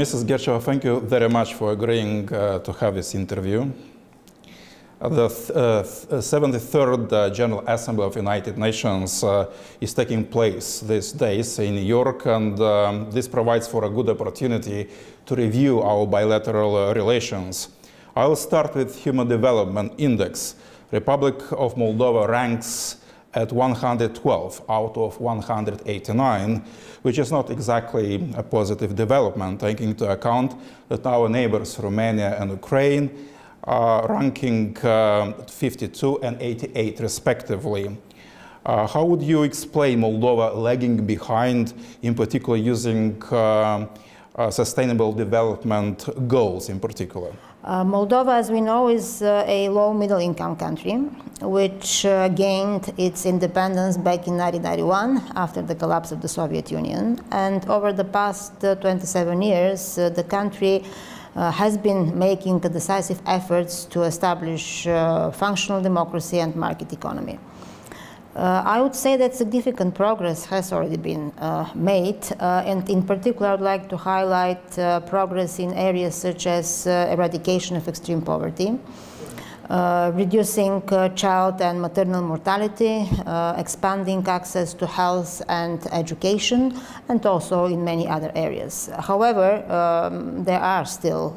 Mrs. Gercheva, thank you very much for agreeing to have this interview. The 73rd General Assembly of United Nations is taking place these days in New York, and this provides for a good opportunity to review our bilateral relations. I will start with Human Development Index. Republic of Moldova ranks at 112 out of 189, which is not exactly a positive development, taking into account that our neighbors, Romania and Ukraine, are ranking 52 and 88 respectively. How would you explain Moldova lagging behind, in particular using sustainable development goals in particular? Moldova, as we know, is a low middle income country, which gained its independence back in 1991 after the collapse of the Soviet Union. And over the past 27 years, the country has been making decisive efforts to establish functional democracy and market economy. I would say that significant progress has already been made, and in particular I would like to highlight progress in areas such as eradication of extreme poverty, reducing child and maternal mortality, expanding access to health and education, and also in many other areas. However, there are still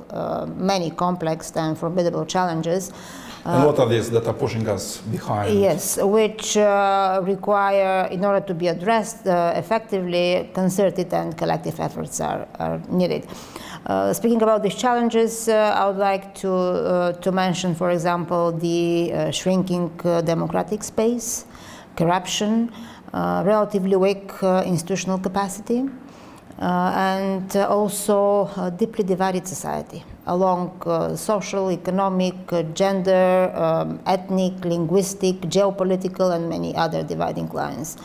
many complex and formidable challenges. And what are these that are pushing us behind? Yes, which require, in order to be addressed effectively, concerted and collective efforts are needed. Speaking about these challenges, I would like to mention, for example, the shrinking democratic space, corruption, relatively weak institutional capacity, and also a deeply divided society along social, economic, gender, ethnic, linguistic, geopolitical, and many other dividing lines.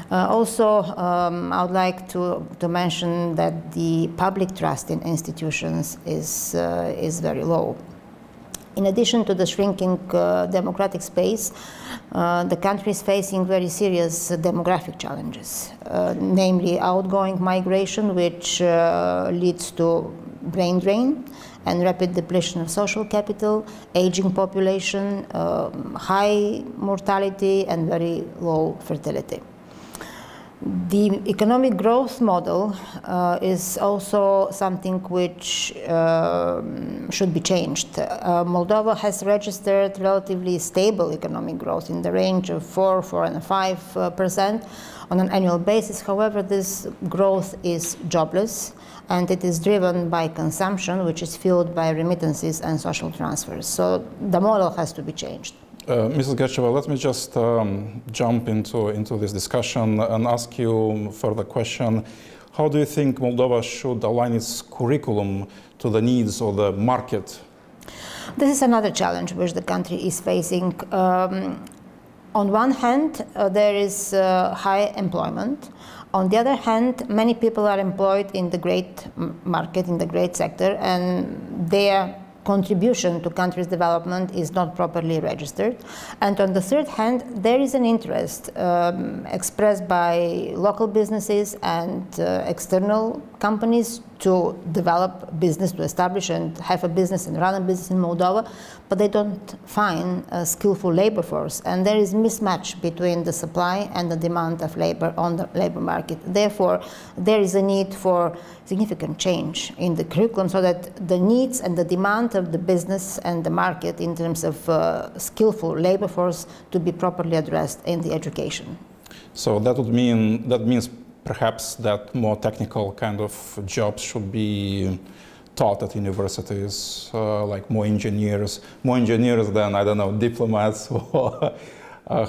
Also, I would like to mention that the public trust in institutions is very low. In addition to the shrinking democratic space, the country is facing very serious demographic challenges, namely outgoing migration, which leads to brain drain and rapid depletion of social capital, aging population, high mortality, and very low fertility. The economic growth model is also something which should be changed. Moldova has registered relatively stable economic growth in the range of 4–4.5% on an annual basis. However, this growth is jobless, and it is driven by consumption, which is fueled by remittances and social transfers. So the model has to be changed. Mrs. Gercheva, let me just jump into this discussion and ask you further question. How do you think Moldova should align its curriculum to the needs of the market? This is another challenge which the country is facing. On one hand, there is high employment. On the other hand, many people are employed in the great market, in the great sector, and their contribution to country's development is not properly registered. And on the third hand, there is an interest expressed by local businesses and external companies to develop business, to establish and have a business and run a business in Moldova, but they don't find a skillful labor force. And there is mismatch between the supply and the demand of labor on the labor market. Therefore, there is a need for significant change in the curriculum so that the needs and the demand of the business and the market in terms of skillful labor force to be properly addressed in the education. So that means perhaps that more technical kind of jobs should be taught at universities, like more engineers than, I don't know, diplomats. Or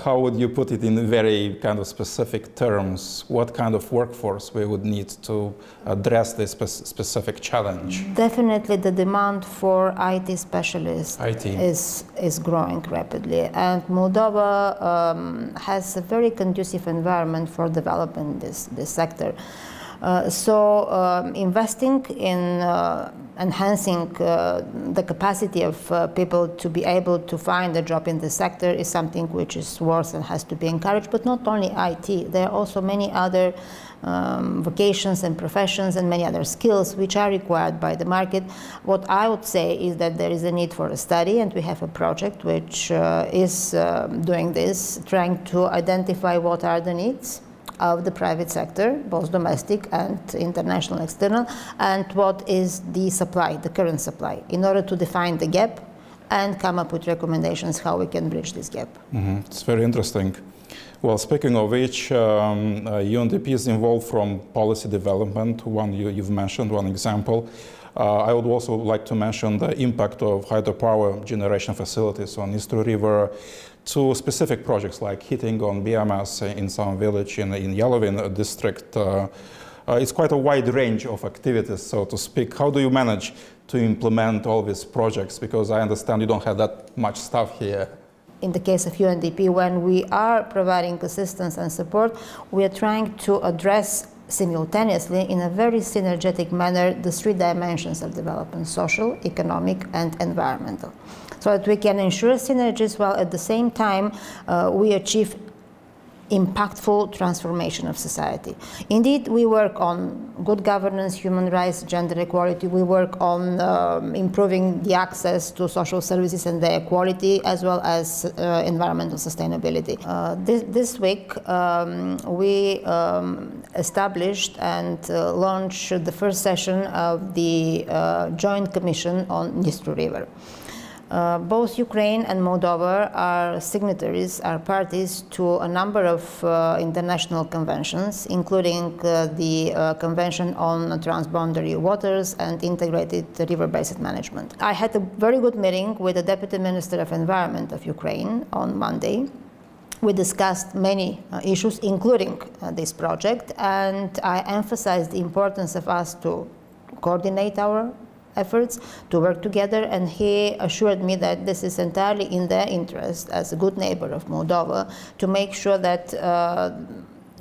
how would you put it in very kind of specific terms? What kind of workforce we would need to address this specific challenge? Definitely the demand for IT specialists is growing rapidly, and Moldova has a very conducive environment for developing this sector. Investing in enhancing the capacity of people to be able to find a job in the sector is something which is worth and has to be encouraged, but not only IT. There are also many other vocations and professions and many other skills which are required by the market. What I would say is that there is a need for a study, and we have a project which is doing this, trying to identify what are the needs of the private sector, both domestic and international external, and what is the supply, the current supply, in order to define the gap and come up with recommendations how we can bridge this gap. It's very interesting. Well, speaking of which, UNDP is involved from policy development, one you've mentioned, one example. I would also like to mention the impact of hydropower generation facilities on Istru River to specific projects like heating on biomass in some village in Yalovin district. It's quite a wide range of activities, so to speak. How do you manage to implement all these projects? Because I understand you don't have that much staff here. In the case of UNDP, when we are providing assistance and support, we are trying to address simultaneously in a very synergetic manner the three dimensions of development: social, economic, and environmental, so that we can ensure synergies while at the same time we achieve impactful transformation of society. Indeed, we work on good governance, human rights, gender equality. We work on improving the access to social services and their quality, as well as environmental sustainability. This week, we established and launched the first session of the Joint Commission on Istru River. Both Ukraine and Moldova are signatories, are parties to a number of international conventions, including the Convention on Transboundary Waters and Integrated River Basin Management. I had a very good meeting with the Deputy Minister of Environment of Ukraine on Monday. We discussed many issues, including this project, and I emphasized the importance of us to coordinate our efforts, to work together, and he assured me that this is entirely in their interest as a good neighbor of Moldova to make sure that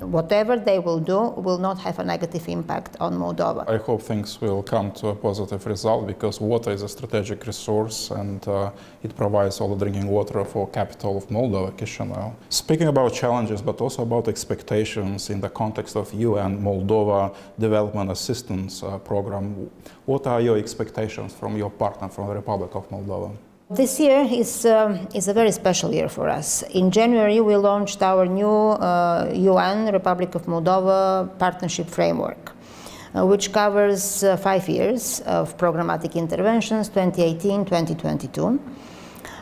whatever they will do will not have a negative impact on Moldova. I hope things will come to a positive result, because water is a strategic resource and it provides all the drinking water for capital of Moldova, Chisinau. Speaking about challenges, but also about expectations in the context of UN Moldova Development Assistance Program, what are your expectations from your partner, from the Republic of Moldova? This year is a very special year for us. In January, we launched our new UN Republic of Moldova Partnership Framework, which covers 5 years of programmatic interventions, 2018-2022.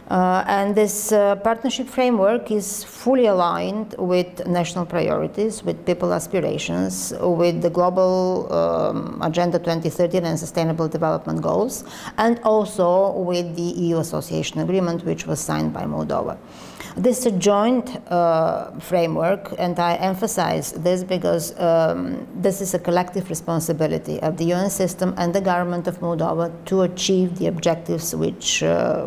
And this partnership framework is fully aligned with national priorities, with people aspirations, with the global Agenda 2030 and Sustainable Development Goals, and also with the EU Association Agreement, which was signed by Moldova. This is a joint framework, and I emphasize this because this is a collective responsibility of the UN system and the government of Moldova to achieve the objectives which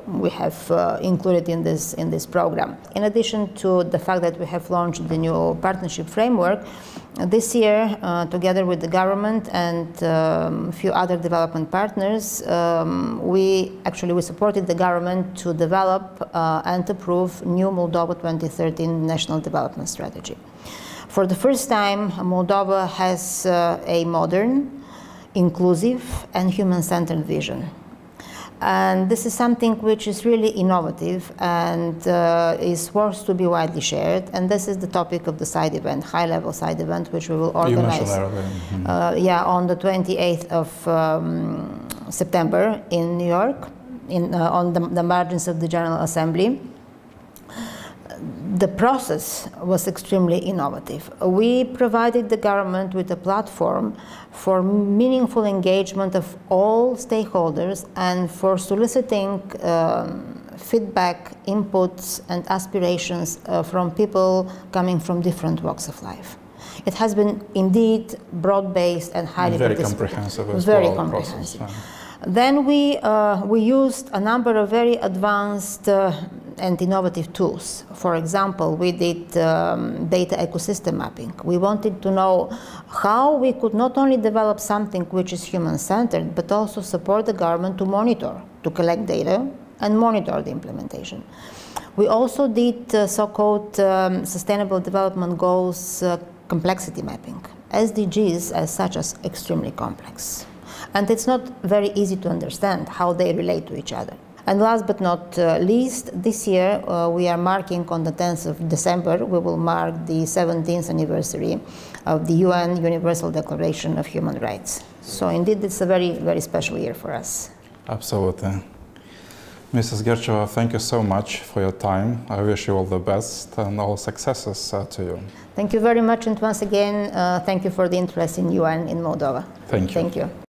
we have included in this program. In addition to the fact that we have launched the new partnership framework, this year, together with the government and a few other development partners, we supported the government to develop and approve new Moldova 2013 National Development Strategy. For the first time, Moldova has a modern, inclusive, and human-centered vision. And this is something which is really innovative and is worth to be widely shared. And this is the topic of the side event, high-level side event, which we will organize on the 28th of September in New York, on the margins of the General Assembly. The process was extremely innovative. We provided the government with a platform for meaningful engagement of all stakeholders and for soliciting feedback, inputs, and aspirations from people coming from different walks of life. It has been indeed broad-based and highly very comprehensive as very well. Comprehensive. Then we used a number of very advanced and innovative tools. For example, we did data ecosystem mapping. We wanted to know how we could not only develop something which is human-centered, but also support the government to monitor, to collect data and monitor the implementation. We also did so-called Sustainable Development Goals complexity mapping. SDGs as such are extremely complex. And it's not very easy to understand how they relate to each other. And last but not least, this year we are marking on the 10th of December, we will mark the 17th anniversary of the UN Universal Declaration of Human Rights. So indeed, it's a very, very special year for us. Absolutely. Mrs. Gercheva, thank you so much for your time. I wish you all the best and all successes to you. Thank you very much, and once again, thank you for the interest in UN in Moldova. Thank you. Thank you.